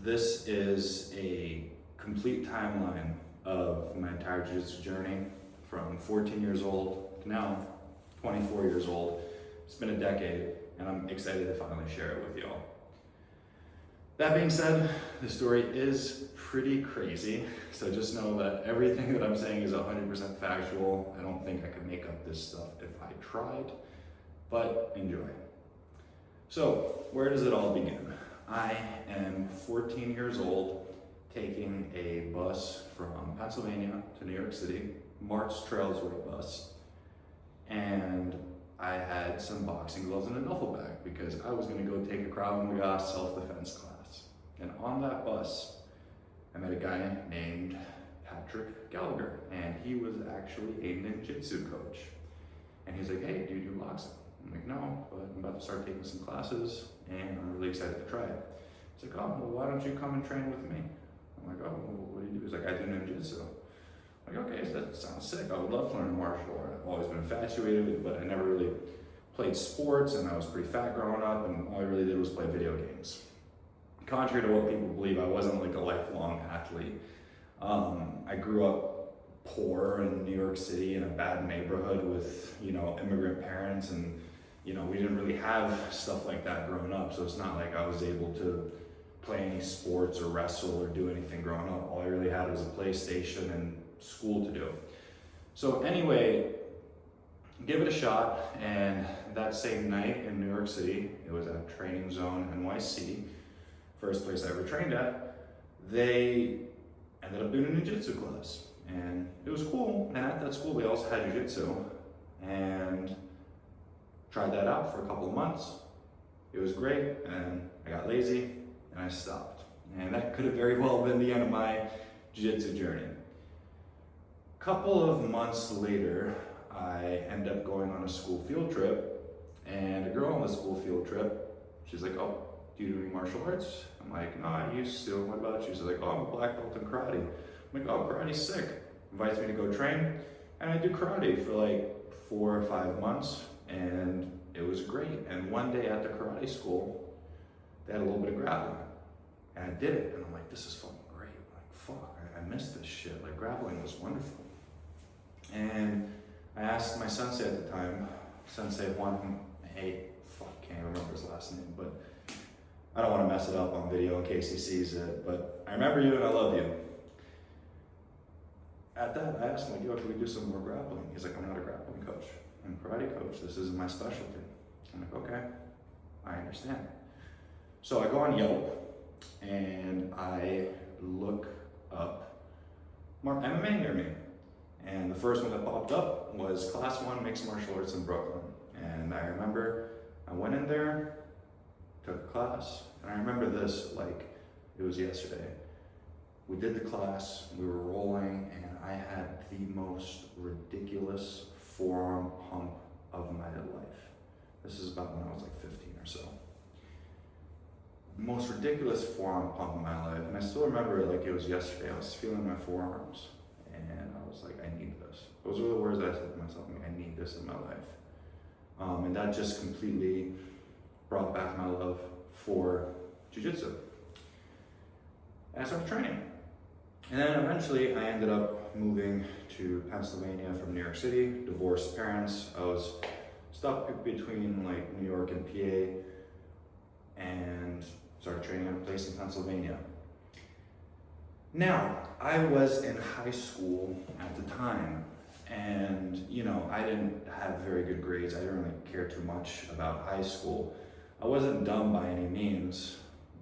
This is a complete timeline of my entire jiu-jitsu journey from 14 years old to now 24 years old. It's been a decade and I'm excited to finally share it with y'all. That being said, the story is pretty crazy, so just know that everything that I'm saying is 100% factual. I don't think I could make up this stuff if I tried, but enjoy. So, where does it all begin? I am 14 years old, taking a bus from Pennsylvania to New York City, March Trailsway bus, and I had some boxing gloves in a duffel bag because I was going to go take a Krav Maga self-defense class. And on that bus, I met a guy named Patrick Gallagher, and he was actually a ninjutsu coach. And he's like, "Hey, do you do boxing?" I'm like, "No, but I'm about to start taking some classes, and I'm really excited to try it." He's like, "Oh, well, why don't you come and train with me?" I'm like, "Oh, well, what do you do?" He's like, "I do ninjutsu." I'm like, "Okay, that sounds sick. I would love to learn martial art. I've always been infatuated with it, but I never really played sports, and I was pretty fat growing up, and all I really did was play video games." Contrary to what people believe, I wasn't like a lifelong athlete. I grew up poor in New York City in a bad neighborhood with, immigrant parents, and, we didn't really have stuff like that growing up. So it's not like I was able to play any sports or wrestle or do anything growing up. All I really had was a PlayStation and school to do. So anyway, give it a shot. And that same night in New York City, it was at Training Zone NYC, first place I ever trained at, they ended up doing a jiu-jitsu class. And it was cool. And at that school, they also had jiu-jitsu. And tried that out for a couple of months. It was great. And I got lazy and I stopped. And that could have very well been the end of my jiu-jitsu journey. A couple of months later, I ended up going on a school field trip. And a girl on the school field trip, she's like, "Oh, do you do any martial arts?" I'm like, "No, I used to. What about you?" She's like, "Oh, I'm a black belt in karate." I'm like, "Oh, karate's sick." Invites me to go train, and I do karate for like 4 or 5 months, and it was great. And one day at the karate school, they had a little bit of grappling, and I did it, and I'm like, "This is fucking great." I'm like, fuck, I missed this shit. Like, grappling was wonderful. And I asked my sensei at the time, Sensei Juan, can't remember his last name, but I don't want to mess it up on video in case he sees it, but I remember you and I love you. At that, I asked him, like, "Yo, can we do some more grappling?" He's like, "I'm not a grappling coach. I'm a karate coach. This isn't my specialty." I'm like, "Okay, I understand." So I go on Yelp and I look up more MMA near me. And the first one that popped up was Class 1 Mixed Martial Arts in Brooklyn. And I remember I went in there, took a class, and I remember this like it was yesterday. We did the class, we were rolling, and I had the most ridiculous forearm pump of my life. This is about when I was like 15 or so. Most ridiculous forearm pump of my life, and I still remember it like it was yesterday. I was feeling my forearms, and I was like, "I need this." Those were the words I said to myself, like, "I need this in my life." And that just completely brought back my love for jiu-jitsu. And I started training. And then eventually I ended up moving to Pennsylvania from New York City, divorced parents. I was stuck between like New York and PA, and started training at a place in Pennsylvania. Now, I was in high school at the time, and I didn't have very good grades. I didn't really care too much about high school. I wasn't dumb by any means,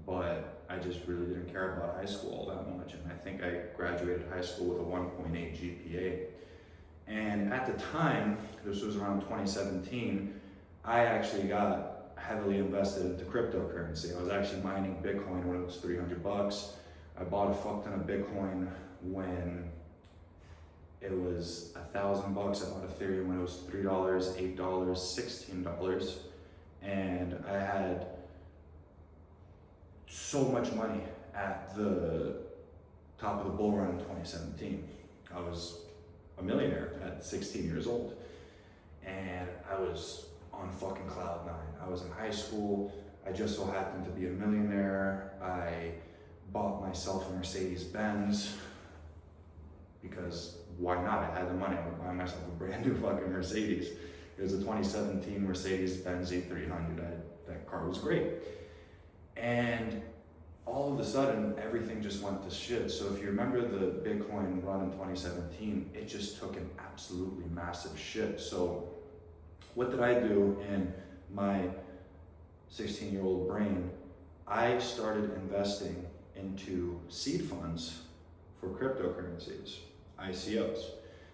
but I just really didn't care about high school all that much. And I think I graduated high school with a 1.8 GPA. And at the time, this was around 2017, I actually got heavily invested into cryptocurrency. I was actually mining Bitcoin when it was $300. I bought a fuck ton of Bitcoin when it was $1,000. I bought Ethereum when it was $3, $8, $16. And I had so much money at the top of the bull run in 2017. I was a millionaire at 16 years old. And I was on fucking cloud nine. I was in high school. I just so happened to be a millionaire. I bought myself a Mercedes-Benz because why not? I had the money, I would buy myself a brand new fucking Mercedes. It was a 2017 Mercedes-Benz A300. That car was great. And all of a sudden, everything just went to shit. So if you remember the Bitcoin run in 2017, it just took an absolutely massive shit. So what did I do in my 16-year-old brain? I started investing into seed funds for cryptocurrencies, ICOs.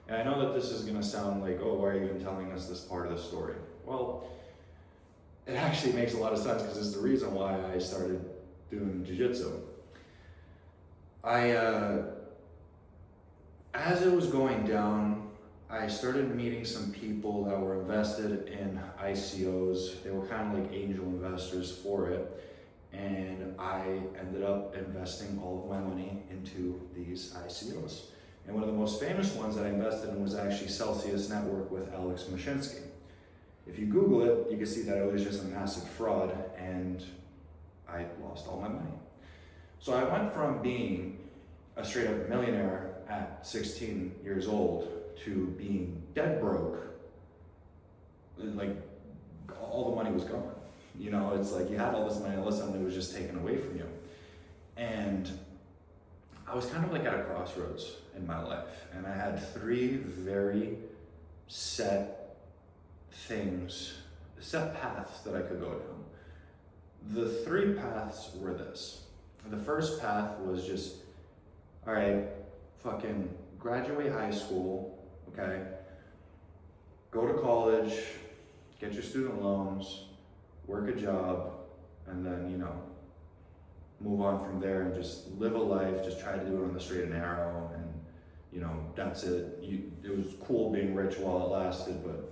And I know that this is gonna sound like, oh, why are you even telling us this part of the story? Well, it actually makes a lot of sense because it's the reason why I started doing Jiu-Jitsu. As it was going down, I started meeting some people that were invested in ICOs. They were kind of like angel investors for it. And I ended up investing all of my money into these ICOs. And one of the most famous ones that I invested in was actually Celsius Network with Alex Mashinsky. If you Google it, you can see that it was just a massive fraud and I lost all my money. So I went from being a straight up millionaire at 16 years old to being dead broke. Like all the money was gone. You know, it's like you had all this money, all of a sudden it was just taken away from you. And I was kind of like at a crossroads in my life. And I had three very set things, set paths that I could go down. The three paths were this. The first path was just, all right, fucking graduate high school, okay? Go to college, get your student loans, work a job, and then, you know, move on from there and just live a life, just try to do it on the straight and narrow, and, you know, that's it. It was cool being rich while it lasted, but,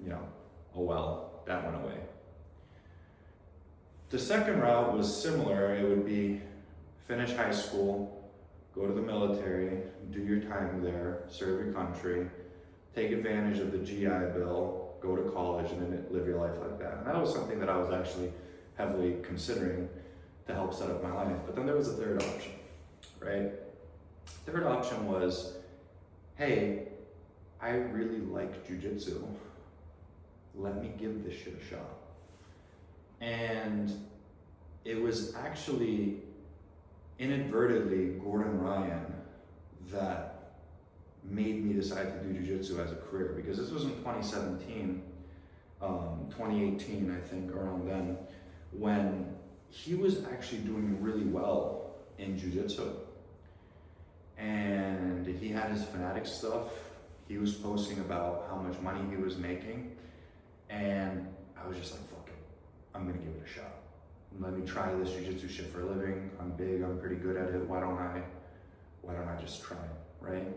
you know, oh well, that went away. The second route was similar. It would be finish high school, go to the military, do your time there, serve your country, take advantage of the GI Bill, go to college, and then live your life like that. And that was something that I was actually heavily considering to help set up my life. But then there was a third option, right? Third option was, hey, I really like Jiu-Jitsu. Let me give this shit a shot. And it was actually inadvertently Gordon Ryan that made me decide to do Jiu-Jitsu as a career, because this was in 2017, 2018, I think, around then, when he was actually doing really well in Jiu-Jitsu. And he had his Fanatic stuff. He was posting about how much money he was making. And I was just like, fuck it, I'm gonna give it a shot. Let me try this Jiu-Jitsu shit for a living. I'm big, I'm pretty good at it. Why don't I just try it, right?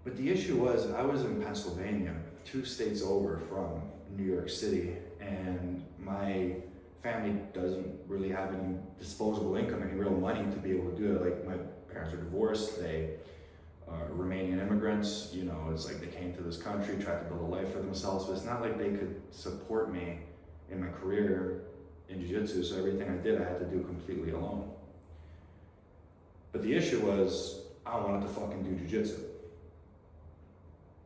But the issue was, I was in Pennsylvania, 2 states over from New York City, and my family doesn't really have any disposable income, any real money to be able to do it. Like, my parents are divorced, they are Romanian immigrants, you know, it's like they came to this country, tried to build a life for themselves, but it's not like they could support me in my career in Jiu-Jitsu, so everything I did, I had to do completely alone. But the issue was, I wanted to fucking do Jiu-Jitsu.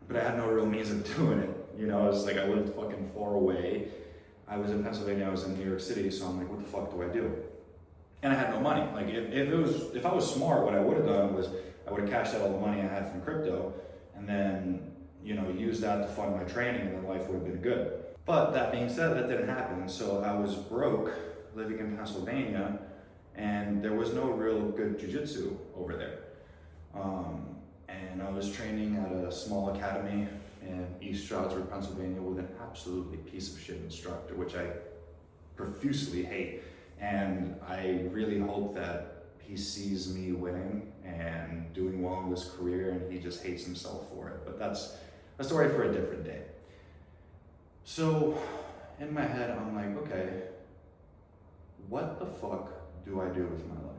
But I had no real means of doing it. You know, it's like I lived fucking far away. I was in Pennsylvania, I was in New York City, so I'm like, what the fuck do I do? And I had no money. Like, if I was smart, what I would have done was I would have cashed out all the money I had from crypto and then, you know, used that to fund my training, and then life would have been good. But that being said, that didn't happen. So I was broke, living in Pennsylvania, and there was no real good jiu-jitsu over there. And I was training at a small academy in East Stroudsburg, Pennsylvania, with an absolutely piece of shit instructor, which I profusely hate. And I really hope that he sees me winning and doing well in this career, and he just hates himself for it. But that's a story for a different day. So in my head, I'm like, okay, what the fuck do I do with my life?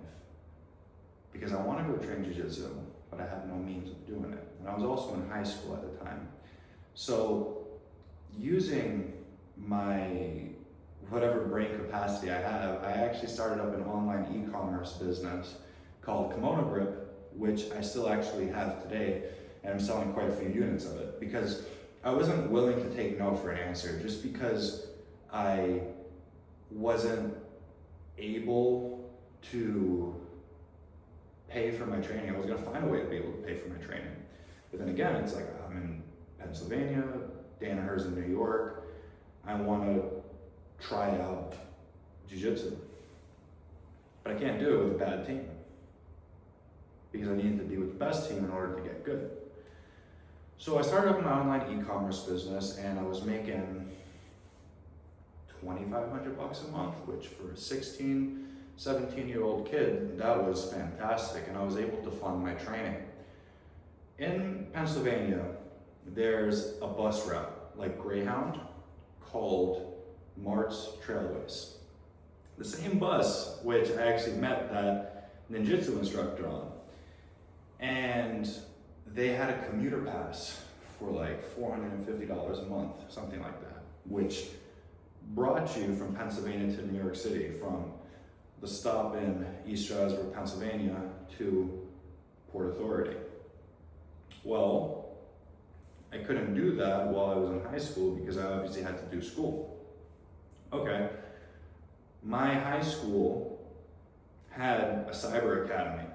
Because I want to go train jiu-jitsu, but I have no means of doing it. And I was also in high school at the time. So using my whatever brain capacity I have, I actually started up an online e-commerce e-commerce business called Kimono Grip, which I still actually have today, and I'm selling quite a few units of it because I wasn't willing to take no for an answer just because I wasn't able to pay for my training. I was gonna find a way to be able to pay for my training. But then again, it's like I'm in Pennsylvania, Danaher's in New York. I wanna try out Jiu-Jitsu. But I can't do it with a bad team because I needed to be with the best team in order to get good. So I started up an online e-commerce business and I was making $2,500 a month, which for a 16, 17-year-old kid, that was fantastic, and I was able to fund my training. In Pennsylvania, there's a bus route, like Greyhound, called Mart's Trailways. The same bus, which I actually met that ninjutsu instructor on. And they had a commuter pass for like $450 a month, something like that, which brought you from Pennsylvania to New York City, from the stop in East Stroudsburg, Pennsylvania to Port Authority. Well, I couldn't do that while I was in high school because I obviously had to do school. Okay, my high school had a cyber academy,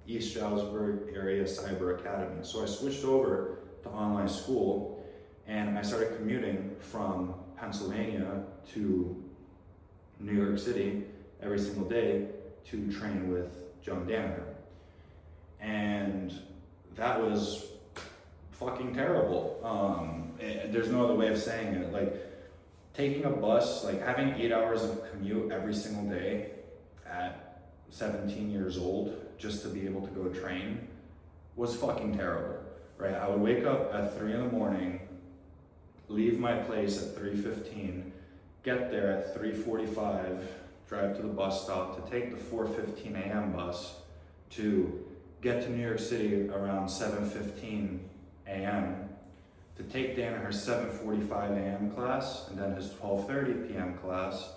East Stroudsburg area cyber academy. So I switched over to online school and I started commuting from Pennsylvania to New York City every single day to train with John Danaher. And that was fucking terrible. There's no other way of saying it. Like taking a bus, like having 8 hours of commute every single day at 17 years old just to be able to go train was fucking terrible, right? I would wake up at 3 in the morning, leave my place at 3:15, get there at 3:45, drive to the bus stop to take the 4:15 a.m. bus to get to New York City around 7:15 a.m. to take Danaher's 7:45 a.m. class and then his 12:30 p.m. class,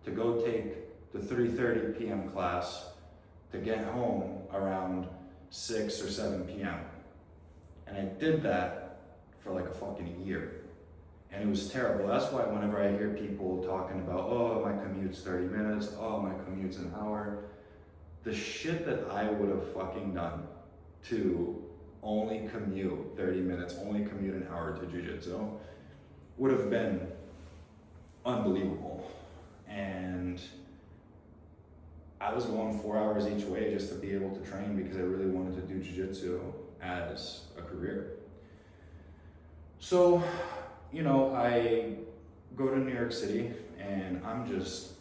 to go take the 3:30 p.m. class, to get home around 6 or 7 p.m. And I did that for like a fucking year. And it was terrible. That's why whenever I hear people talking about, oh, my commute's 30 minutes, oh, my commute's an hour, the shit that I would have fucking done to only commute 30 minutes, only commute an hour to Jiu-Jitsu would have been unbelievable. And I was going 4 hours each way just to be able to train because I really wanted to do Jiu-Jitsu as a career. So, you know, I go to New York City and I'm just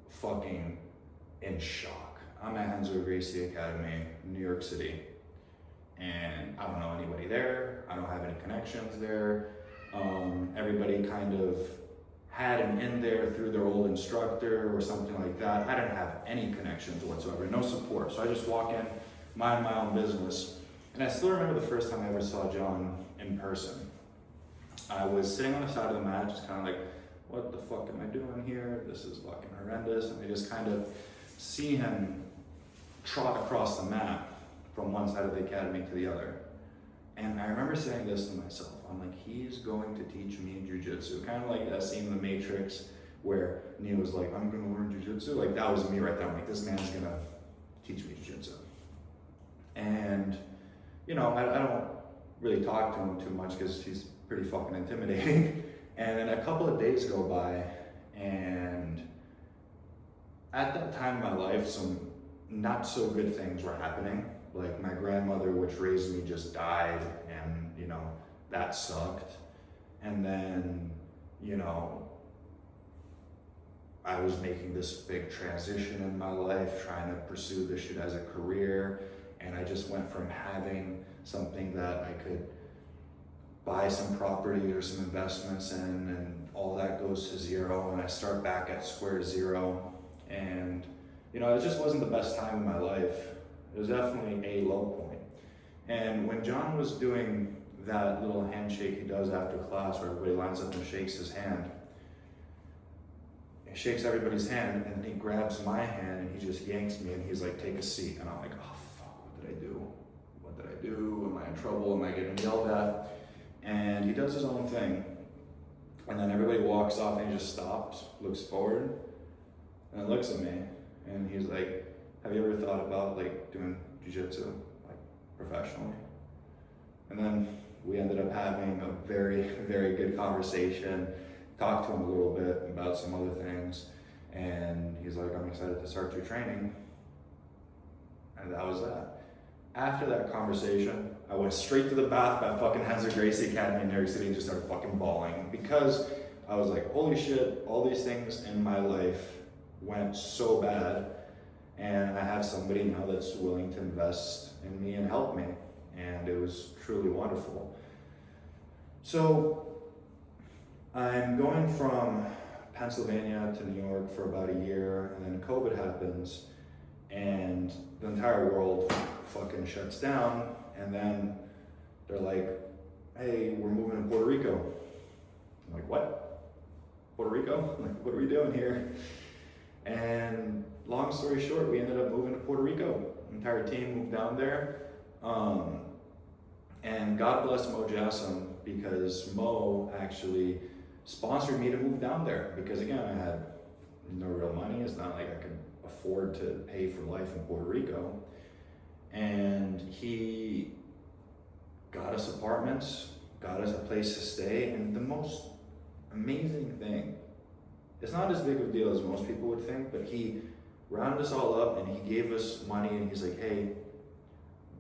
fucking in shock. I'm at Renzo Gracie Academy, New York City, and I don't know anybody there. I don't have any connections there. Everybody kind of had an in there through their old instructor or something like that. I didn't have any connections whatsoever, no support. So I just walk in, mind my own business. And I still remember the first time I ever saw John in person. I was sitting on the side of the mat, just kind of like, what the fuck am I doing here? This is fucking horrendous. And I just kind of see him trot across the mat from one side of the academy to the other. And I remember saying this to myself. I'm like, he's going to teach me Jiu-Jitsu. Kind of like that scene in The Matrix where Neo was like, I'm gonna learn Jiu-Jitsu. Like that was me right there. I'm like, this man's gonna teach me Jiu-Jitsu. And, you know, I don't really talk to him too much because he's pretty fucking intimidating. And then a couple of days go by, and at that time in my life, some not so good things were happening. Like my grandmother, which raised me, just died, and you know, that sucked. And then, you know, I was making this big transition in my life, trying to pursue this shit as a career, and I just went from having something that I could buy some property or some investments in, and all that goes to zero, and I start back at square zero. And you know, it just wasn't the best time in my life. It was definitely a low point. And when John was doing that little handshake he does after class where everybody lines up and shakes his hand, he shakes everybody's hand, and then he grabs my hand and he just yanks me and he's like, take a seat. And I'm like, oh fuck, what did I do? What did I do? Am I in trouble? Am I getting yelled at? And he does his own thing. And then everybody walks off and he just stops, looks forward, and looks at me. And he's like, have you ever thought about like doing jiu-jitsu, like professionally? And then we ended up having a very, very good conversation, talked to him a little bit about some other things. And he's like, I'm excited to start your training. And that was that. After that conversation, I went straight to the bath at fucking Hansa Gracie Academy in New York City and just started fucking bawling because I was like, holy shit, all these things in my life went so bad, and I have somebody now that's willing to invest in me and help me, and it was truly wonderful. So I'm going from Pennsylvania to New York for about a year, and then COVID happens, and the entire world fucking shuts down, and then they're like, hey, we're moving to Puerto Rico. I'm like, what? Puerto Rico? I'm like, what are we doing here? And long story short, we ended up moving to Puerto Rico. The entire team moved down there. And God bless Mo Jassam, because Mo actually sponsored me to move down there, because again, I had no real money. It's not like I could afford to pay for life in Puerto Rico. And he got us apartments, got us a place to stay, and the most amazing thing, it's not as big of a deal as most people would think, but he rounded us all up and he gave us money, and he's like, hey,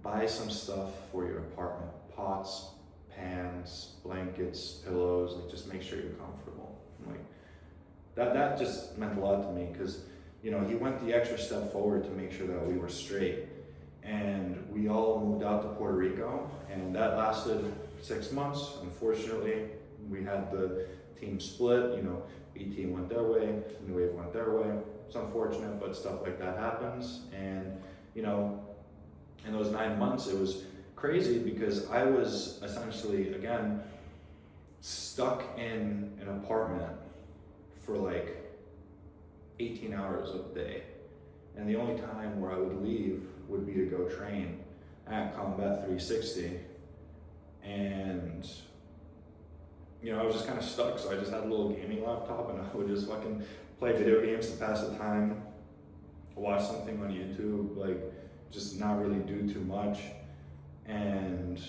buy some stuff for your apartment, pots, pans, blankets, pillows, like just make sure you're comfortable. I'm like, that just meant a lot to me, because you know, he went the extra step forward to make sure that we were straight. And we all moved out to Puerto Rico, and that lasted 6 months. Unfortunately, we had the team split. You know, B team went their way, New Wave went their way. It's unfortunate, but stuff like that happens. And you know, in those 9 months, it was crazy because I was essentially, again, stuck in an apartment for like 18 hours a day. And the only time where I would leave would be to go train at Combat 360. And, you know, I was just kind of stuck. So I just had a little gaming laptop and I would just fucking play video games to pass the time, watch something on YouTube, like just not really do too much. And,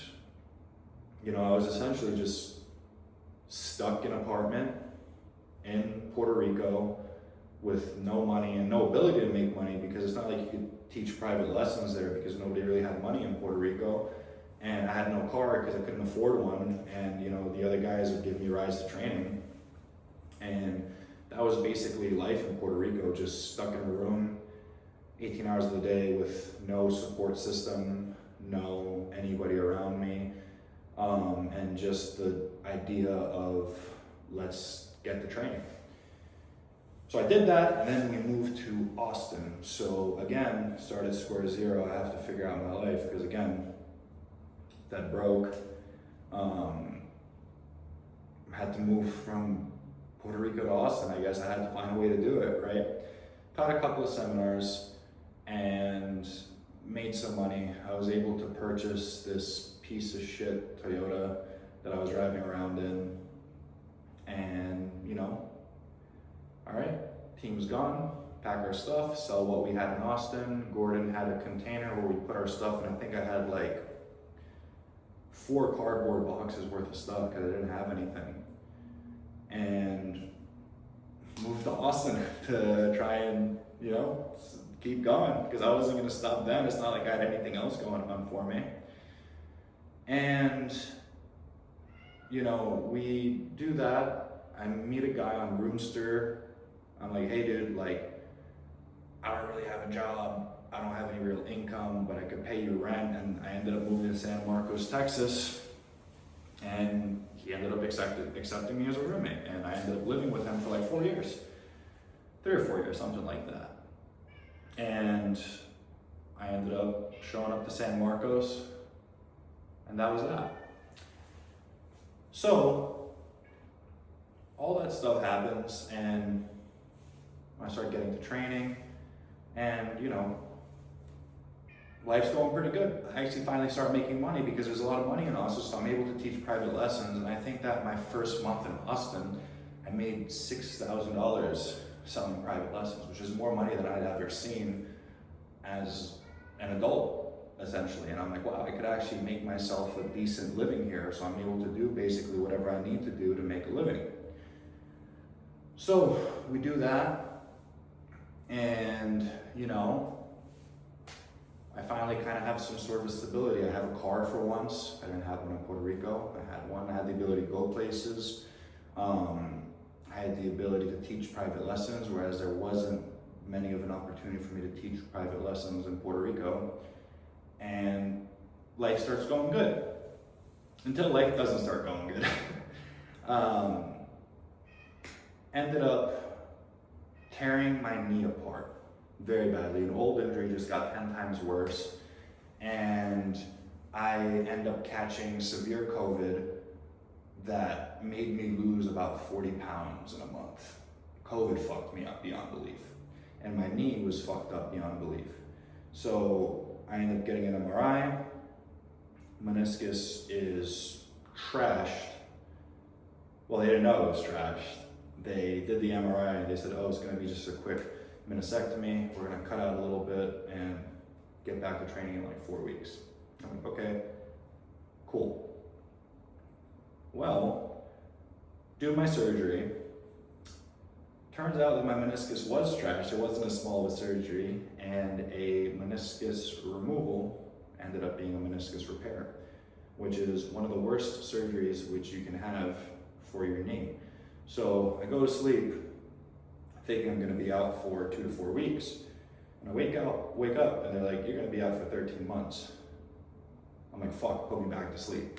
you know, I was essentially just stuck in an apartment in Puerto Rico with no money and no ability to make money, because it's not like you could teach private lessons there because nobody really had money in Puerto Rico. And I had no car because I couldn't afford one. And, you know, the other guys would give me rides to training. And that was basically life in Puerto Rico, just stuck in a room 18 hours of the day with no support system, no anybody around me, and just the idea of let's get the training. So I did that, and then we moved to Austin. So again, started square zero. I have to figure out my life, because again, that broke. Had to move from Puerto Rico to Austin. I guess I had to find a way to do it, right? Taught a couple of seminars and made some money. I was able to purchase this piece of shit Toyota that I was driving around in. And, you know, all right, team's gone, pack our stuff, sell what we had in Austin. Gordon had a container where we put our stuff, and I think I had like 4 cardboard boxes worth of stuff because I didn't have anything. And moved to Austin to try and, you know, keep going, because I wasn't going to stop then. It's not like I had anything else going on for me. And, you know, we do that. I meet a guy on Roomster. I'm like, hey dude, like, I don't really have a job. I don't have any real income, but I could pay you rent. And I ended up moving to San Marcos, Texas. And he ended up accepting me as a roommate. And I ended up living with him for like 4 years. 3 or 4 years, something like that. And I ended up showing up to San Marcos, and that was that. So all that stuff happens, and I start getting to training, and life's going pretty good. I actually finally start making money because there's a lot of money in Austin, so I'm able to teach private lessons. And I think that my first month in Austin, I made $6,000 selling private lessons, which is more money than I'd ever seen as an adult, essentially. And I'm like, wow, I could actually make myself a decent living here. So I'm able to do basically whatever I need to do to make a living. So we do that, and I finally kind of have some sort of stability. I have a car for once. I didn't have one in Puerto Rico. I had one. I had the ability to go places. I had the ability to teach private lessons, whereas there wasn't many of an opportunity for me to teach private lessons in Puerto Rico. And life starts going good until life doesn't start going good. Ended up tearing my knee apart very badly. An old injury just got 10 times worse, and I end up catching severe COVID that made me lose about 40 pounds in a month. COVID fucked me up beyond belief, and my knee was fucked up beyond belief. So I ended up getting an MRI. Meniscus is trashed. Well, they didn't know it was trashed. They did the MRI and they said, oh, it's gonna be just a quick meniscectomy. We're gonna cut out a little bit and get back to training in like 4 weeks. I'm like, okay, cool. Well, doing my surgery, turns out that my meniscus was trashed. It wasn't as small of a surgery, and a meniscus removal ended up being a meniscus repair, which is one of the worst surgeries which you can have for your knee. So I go to sleep thinking I'm gonna be out for 2 to 4 weeks. And I wake up and they're like, you're gonna be out for 13 months. I'm like, fuck, put me back to sleep.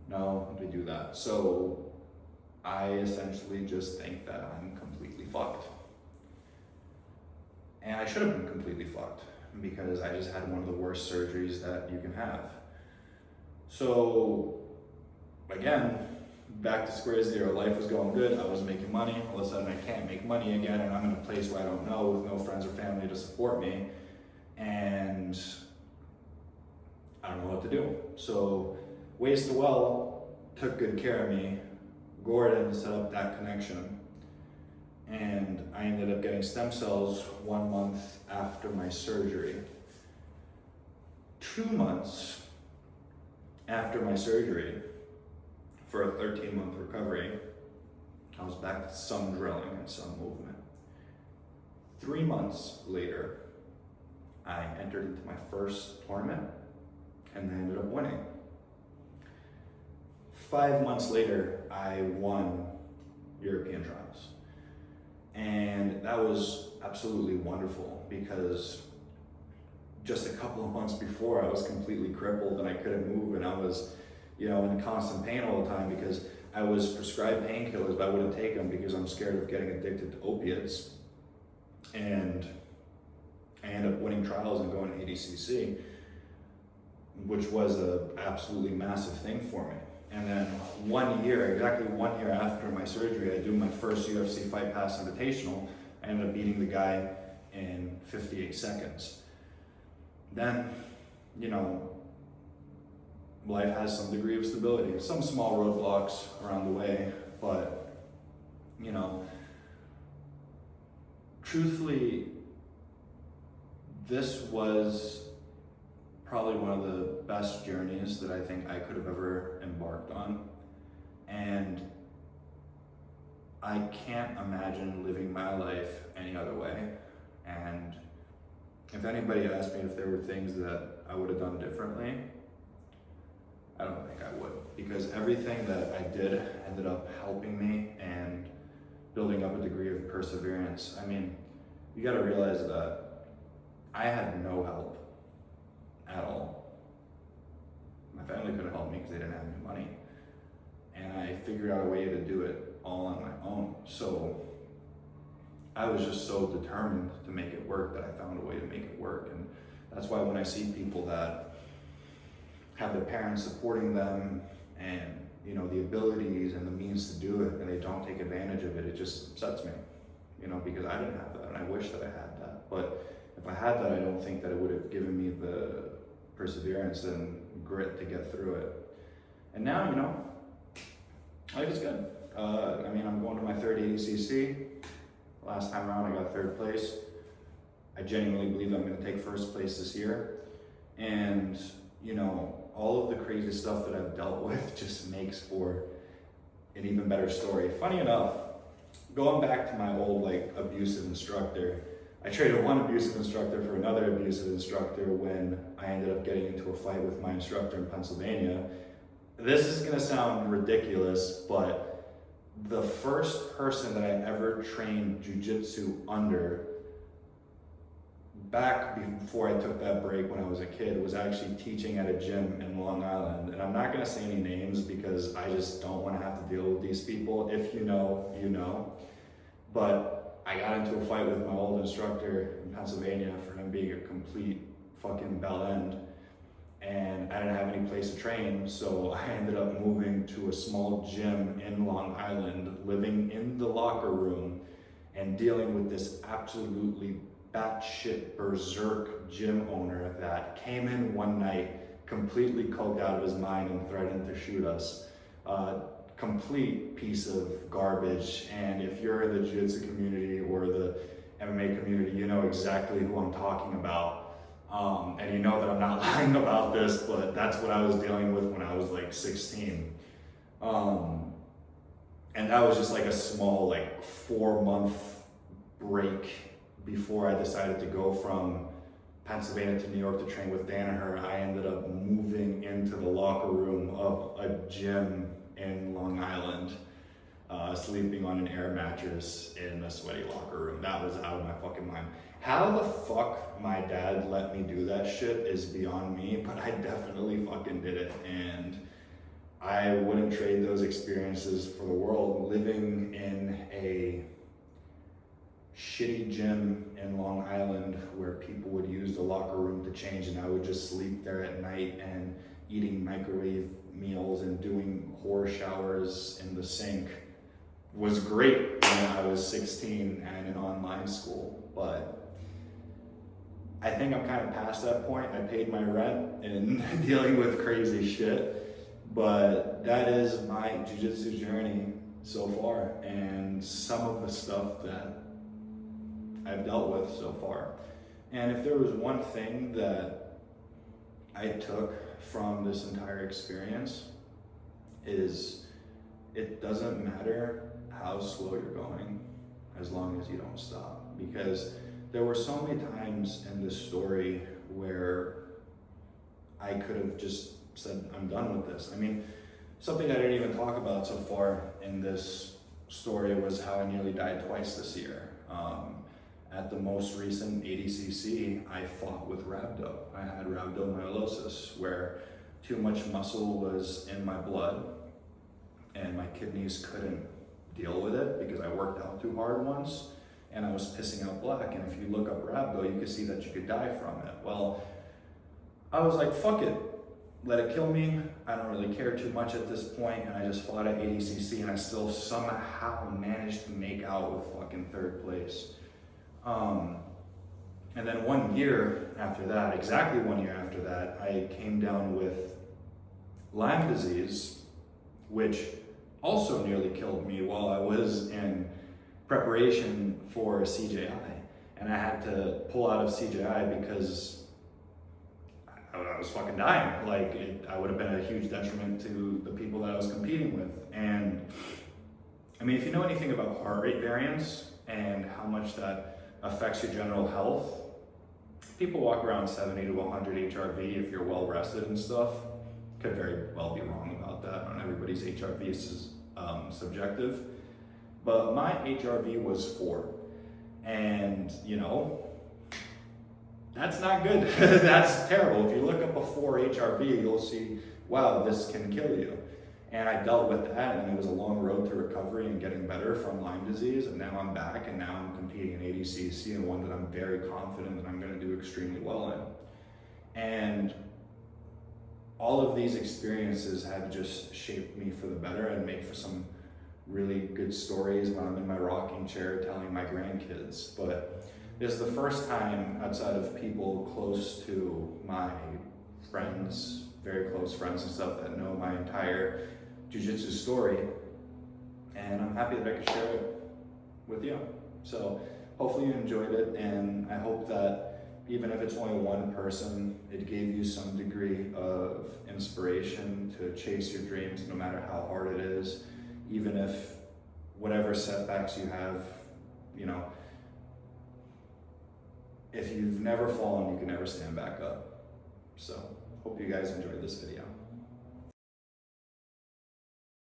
No, they do that. So I essentially just think that I'm completely fucked. And I should have been completely fucked because I just had one of the worst surgeries that you can have. So again, back to square zero. Life was going good. I was making money. All of a sudden I can't make money again, and I'm in a place where I don't know, with no friends or family to support me, and I don't know what to do. So Waste the Well took good care of me. Gordon set up that connection, and I ended up getting stem cells 1 month after my surgery. 2 months after my surgery, for a 13-month recovery, I was back to some drilling and some movement. 3 months later, I entered into my first tournament, and I ended up winning. 5 months later, I won European trials. And that was absolutely wonderful because just a couple of months before, I was completely crippled and I couldn't move, and I was in constant pain all the time because I was prescribed painkillers, but I wouldn't take them because I'm scared of getting addicted to opiates. And I ended up winning trials and going to ADCC, which was an absolutely massive thing for me. And then exactly 1 year after my surgery, I do my first UFC Fight Pass Invitational. I ended up beating the guy in 58 seconds. Then, life has some degree of stability, some small roadblocks around the way, but, truthfully, this was probably one of the best journeys that I think I could have ever embarked on. And I can't imagine living my life any other way. And if anybody asked me if there were things that I would have done differently, I don't think I would, because everything that I did ended up helping me and building up a degree of perseverance. I mean, you gotta realize that I had no help at all. My family couldn't help me because they didn't have any money. And I figured out a way to do it all on my own. So I was just so determined to make it work that I found a way to make it work. And that's why when I see people that have their parents supporting them and the abilities and the means to do it, and they don't take advantage of it, it just upsets me. you know, because I didn't have that, and I wish that I had that. But if I had that, I don't think that it would have given me the perseverance and grit to get through it. And now, you know, life is good. I mean, I'm going to my third ADCC. Last time around, I got third place. I genuinely believe I'm going to take first place this year. And, you know, all of the crazy stuff that I've dealt with just makes for an even better story. Funny enough, going back to my old, like, abusive instructor, I traded one abusive instructor for another abusive instructor when I ended up getting into a fight with my instructor in Pennsylvania. This is going to sound ridiculous, but the first person that I ever trained Jiu-Jitsu under, back before I took that break when I was a kid, was actually teaching at a gym in Long Island. And I'm not going to say any names because I just don't want to have to deal with these people. If you know, you know. But I got into a fight with my old instructor in Pennsylvania for him being a complete fucking bell end. And I didn't have any place to train, so I ended up moving to a small gym in Long Island, living in the locker room and dealing with this absolutely batshit berserk gym owner that came in one night completely coked out of his mind and threatened to shoot us. Complete piece of garbage. And if you're in the Jiu-Jitsu community or the MMA community, you know exactly who I'm talking about. And you know that I'm not lying about this, but that's what I was dealing with when I was like 16. And that was just like a small, like 4-month break before I decided to go from Pennsylvania to New York to train with Danaher. I ended up moving into the locker room of a gym in Long Island, sleeping on an air mattress in a sweaty locker room. That was out of my fucking mind. How the fuck my dad let me do that shit is beyond me, but I definitely fucking did it. And I wouldn't trade those experiences for the world. Living in a shitty gym in Long Island where people would use the locker room to change and I would just sleep there at night, and eating microwave meals and doing whore showers in the sink was great when I was 16 and in online school. But I think I'm kind of past that point. I paid my rent and dealing with crazy shit, but that is my jiu-jitsu journey so far and some of the stuff that I've dealt with so far. And if there was one thing that I took from this entire experience, is it doesn't matter how slow you're going as long as you don't stop. Because there were so many times in this story where I could have just said, I'm done with this. I mean, something I didn't even talk about so far in this story was how I nearly died twice this year. At the most recent ADCC, I fought with rhabdo. I had rhabdomyolysis, where too much muscle was in my blood and my kidneys couldn't deal with it because I worked out too hard once and I was pissing out black. And if you look up rhabdo, you can see that you could die from it. Well, I was like, fuck it, let it kill me. I don't really care too much at this point. And I just fought at ADCC and I still somehow managed to make out with fucking third place. And then 1 year after that, exactly 1 year after that, I came down with Lyme disease, which also nearly killed me while I was in preparation for CJI. And I had to pull out of CJI because I was fucking dying. Like, I would have been a huge detriment to the people that I was competing with. And I mean, if you know anything about heart rate variance and how much that affects your general health, people walk around 70 to 100 HRV if you're well rested and stuff. Could very well be wrong about that. On everybody's HRV is subjective. But my HRV was 4. And, you know, that's not good. That's terrible. If you look up a 4 HRV, you'll see, wow, this can kill you. And I dealt with that, and it was a long road to recovery and getting better from Lyme disease. And now I'm back, and now I'm competing in ADCC, and one that I'm very confident that I'm going to do extremely well in. And all of these experiences have just shaped me for the better and made for some really good stories when I'm in my rocking chair telling my grandkids. But it's the first time outside of people close to my friends, very close friends and stuff, that know my entire jiu-jitsu story. And I'm happy that I could share it with you. So hopefully you enjoyed it, and I hope that even if it's only one person, it gave you some degree of inspiration to chase your dreams no matter how hard it is. Even if whatever setbacks you have, you know, if you've never fallen, you can never stand back up. So hope you guys enjoyed this video.